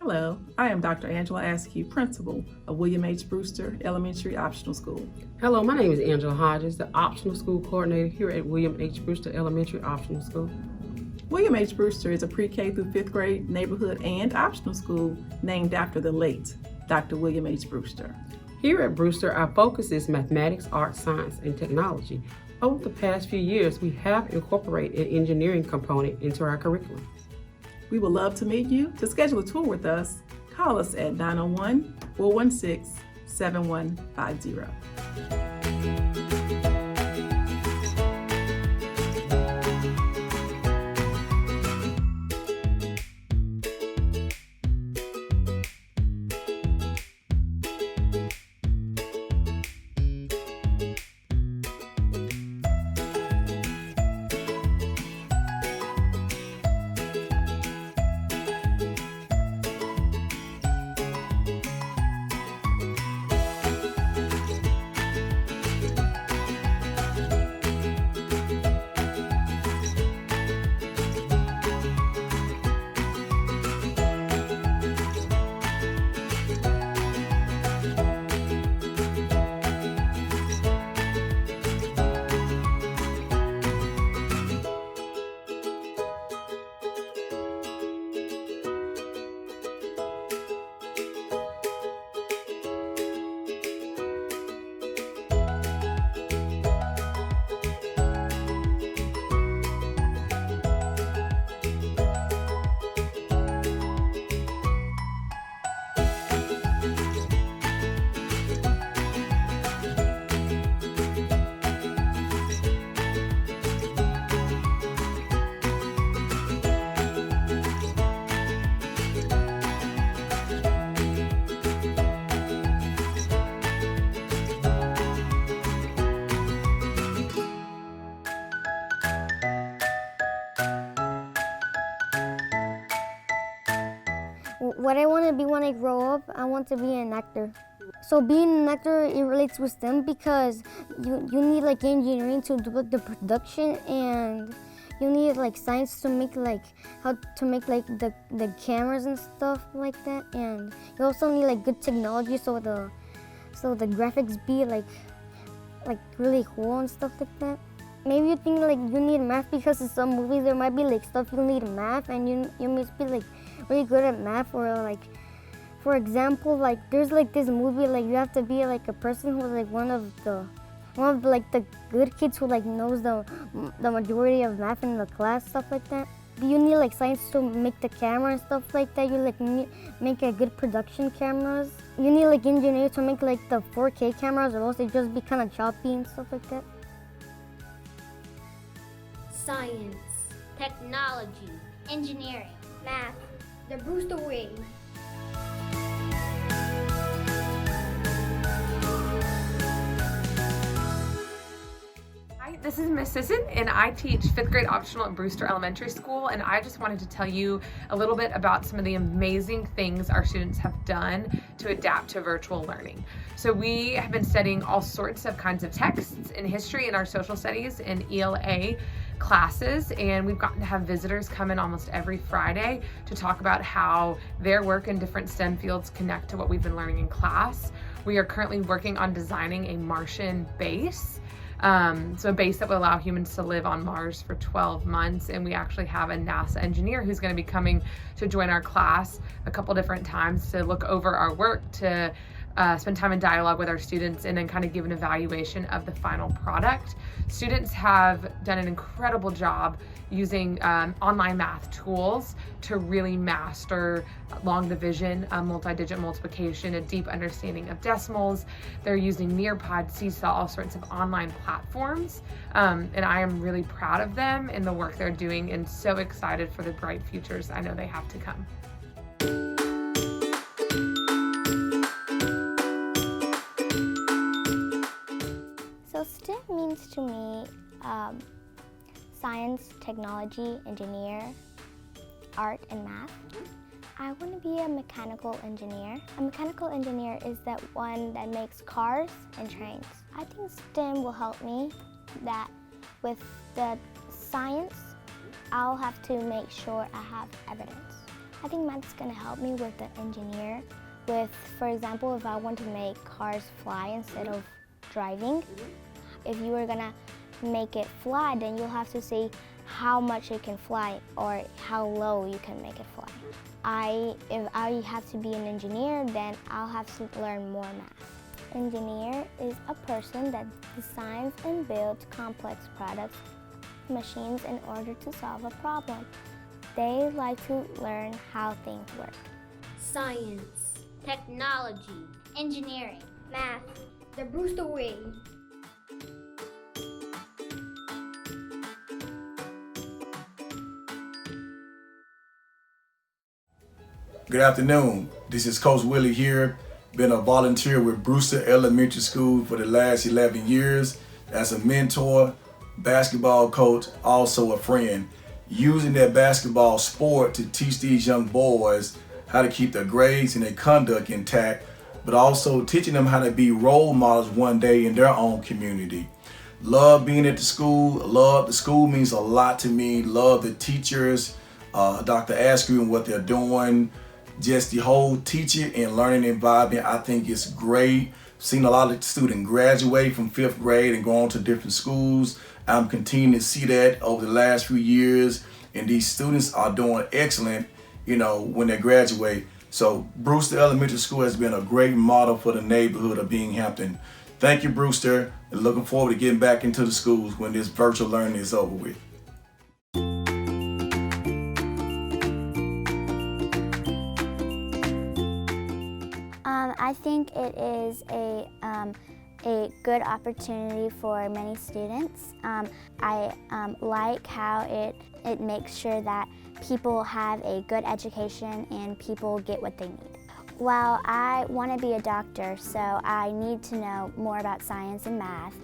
Hello, I am Dr. Angela Askew, Principal of William H. Brewster Elementary Optional School. Hello, my name is Angela Hodges, the Optional School Coordinator here at William H. Brewster Elementary Optional School. William H. Brewster is a pre-K through 5th grade neighborhood and optional school named after the late Dr. William H. Brewster. Here at Brewster, our focus is mathematics, art, science, and technology. Over the past few years, we have incorporated an engineering component into our curriculum. We would love to meet you. To schedule a tour with us, call us at 901-416-7150. What I want to be when I grow up, I want to be an actor. So being an actor, it relates with STEM because you need like engineering to do the production, and you need like science to make like how to make like the cameras and stuff like that, and you also need like good technology so the graphics be like really cool and stuff like that. Maybe you think like you need math because in some movies there might be like stuff you need math, and you must be like really good at math, or like for example like there's like this movie like you have to be like a person who's like one of the good kids who like knows the majority of math in the class, stuff like that. You need like science to make the camera and stuff like that. You like need make a good production cameras. You need like engineers to make like the 4K cameras, or else they just be kind of choppy and stuff like that. Science, technology, engineering, math, the Brewster way. Hi, this is Miss Sisson, and I teach 5th grade optional at Brewster Elementary School, and I just wanted to tell you a little bit about some of the amazing things our students have done to adapt to virtual learning. So we have been studying all sorts of kinds of texts in history in our social studies and ELA classes, and we've gotten to have visitors come in almost every Friday to talk about how their work in different STEM fields connect to what we've been learning in class. We are currently working on designing a Martian base. So a base that will allow humans to live on Mars for 12 months. And we actually have a NASA engineer who's going to be coming to join our class a couple different times to look over our work, to spend time in dialogue with our students, and then kind of give an evaluation of the final product. Students have done an incredible job using online math tools to really master long division, multi-digit multiplication, a deep understanding of decimals. They're using Nearpod, Seesaw, all sorts of online platforms, and I am really proud of them and the work they're doing, and so excited for the bright futures I know they have to come. So STEM means to me science, technology, engineer, art, and math. I want to be a mechanical engineer. A mechanical engineer is that one that makes cars and trains. I think STEM will help me that with the science, I'll have to make sure I have evidence. I think math is going to help me with the engineer. With, for example, if I want to make cars fly instead of driving, if you were going to make it fly, then you'll have to see how much it can fly or how low you can make it fly. If I have to be an engineer, then I'll have to learn more math. Engineer is a person that designs and builds complex products, machines in order to solve a problem. They like to learn how things work. Science, technology, engineering, math, the Brewster way. Good afternoon. This is Coach Willie here. Been a volunteer with Brewster Elementary School for the last 11 years as a mentor, basketball coach, also a friend. Using that basketball sport to teach these young boys how to keep their grades and their conduct intact, but also teaching them how to be role models one day in their own community. Love being at the school. Love the school means a lot to me. Love the teachers, Dr. Askew and what they're doing. Just the whole teaching and learning environment, I think it's great. Seen a lot of students graduate from 5th grade and go on to different schools. I'm continuing to see that over the last few years, and these students are doing excellent, when they graduate. So Brewster Elementary School has been a great model for the neighborhood of Binghamton. Thank you, Brewster, and looking forward to getting back into the schools when this virtual learning is over with. I think it is a good opportunity for many students. I like how it makes sure that people have a good education and people get what they need. Well, I want to be a doctor, so I need to know more about science and math.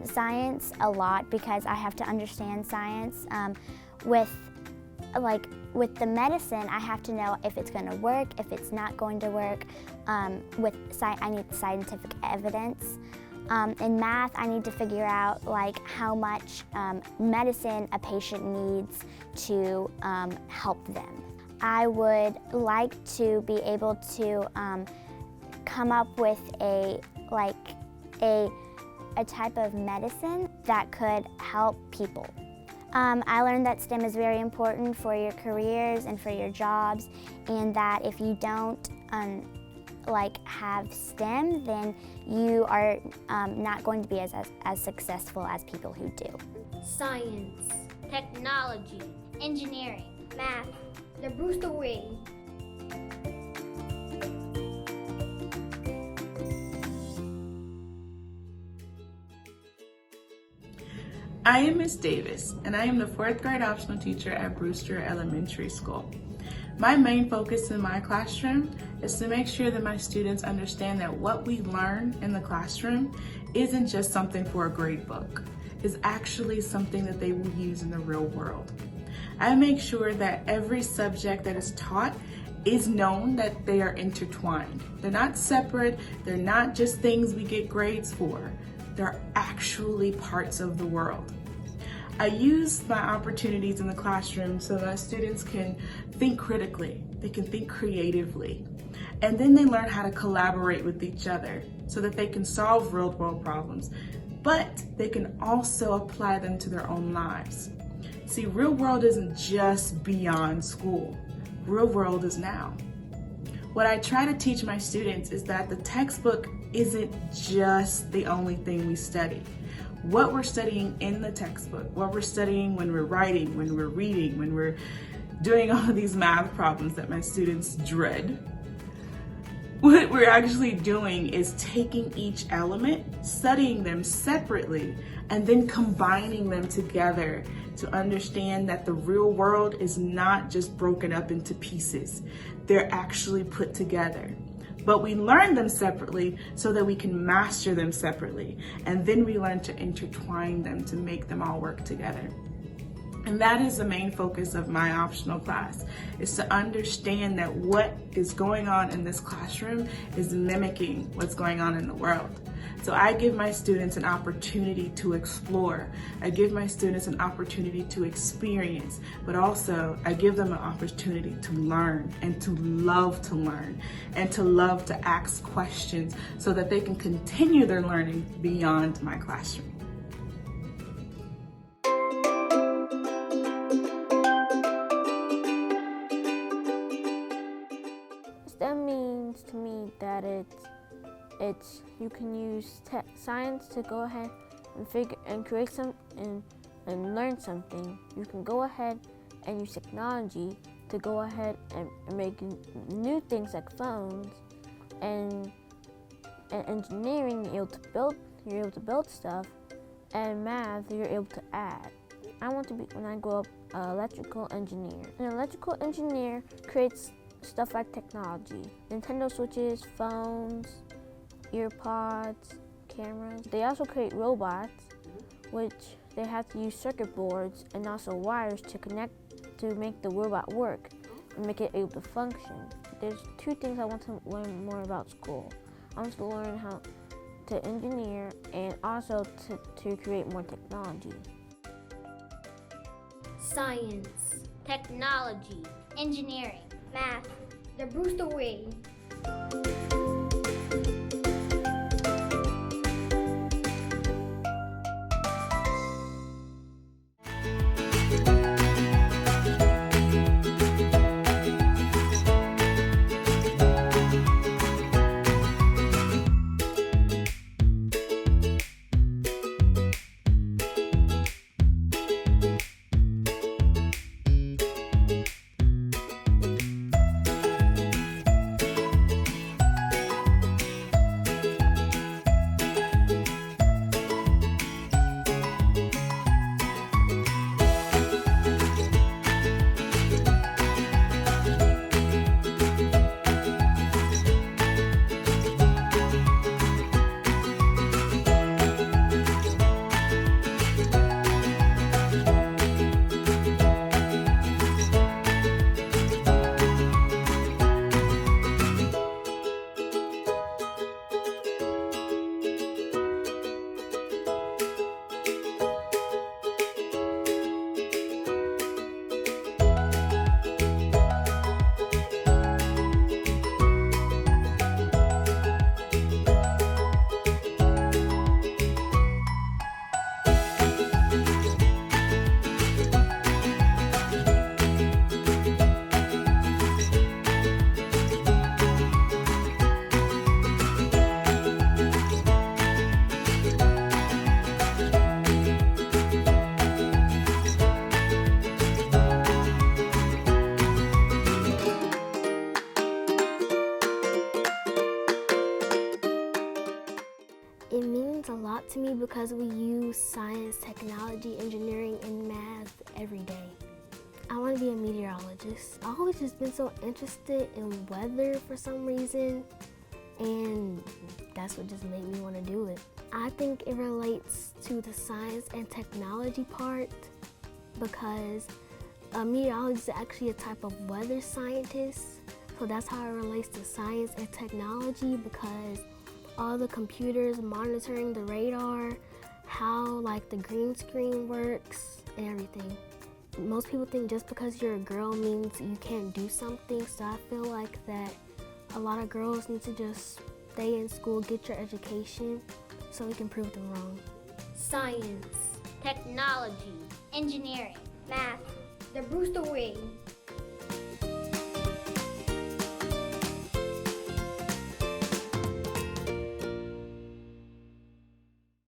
Science a lot because I have to understand science. With the medicine, I have to know if it's going to work, if it's not going to work. I need scientific evidence. In math, I need to figure out how much medicine a patient needs to help them. I would like to be able to come up with a type of medicine that could help people. I learned that STEM is very important for your careers and for your jobs, and that if you don't have STEM, then you are not going to be as successful as people who do. Science, technology, engineering, math, the Brewster way. I am Ms. Davis, and I am the 4th grade optional teacher at Brewster Elementary School. My main focus in my classroom is to make sure that my students understand that what we learn in the classroom isn't just something for a grade book. It's actually something that they will use in the real world. I make sure that every subject that is taught is known that they are intertwined. They're not separate, they're not just things we get grades for. They're actually parts of the world. I use my opportunities in the classroom so that students can think critically, they can think creatively, and then they learn how to collaborate with each other so that they can solve real world problems, but they can also apply them to their own lives. See, real world isn't just beyond school. Real world is now. What I try to teach my students is that the textbook isn't just the only thing we study. What we're studying in the textbook, what we're studying when we're writing, when we're reading, when we're doing all of these math problems that my students dread, what we're actually doing is taking each element, studying them separately, and then combining them together to understand that the real world is not just broken up into pieces. They're actually put together. But we learn them separately so that we can master them separately. And then we learn to intertwine them to make them all work together. And that is the main focus of my optional class, is to understand that what is going on in this classroom is mimicking what's going on in the world. So I give my students an opportunity to explore. I give my students an opportunity to experience, but also I give them an opportunity to learn and to love and to love to ask questions so that they can continue their learning beyond my classroom. STEM means to me that it's you can use science to go ahead and create and learn something. You can go ahead and use technology to go ahead and make new things like phones, and engineering you're able to build stuff, and math you're able to add. I want to be, when I grow up, an electrical engineer. An electrical engineer creates stuff like technology, Nintendo Switches, phones, earpods, cameras. They also create robots, which they have to use circuit boards and also wires to connect to make the robot work and make it able to function. There's two things I want to learn more about school. I want to learn how to engineer and also to create more technology. Science, technology, engineering, math, the Brewster way. It means a lot to me because we use science, technology, engineering, and math every day. I want to be a meteorologist. I've always just been so interested in weather for some reason, and that's what just made me want to do it. I think it relates to the science and technology part because a meteorologist is actually a type of weather scientist, so that's how it relates to science and technology, because all the computers monitoring the radar, how like the green screen works and everything. Most people think just because you're a girl means you can't do something, so I feel like that a lot of girls need to just stay in school, get your education, so we can prove them wrong. Science, technology, engineering, math, the Brewster way.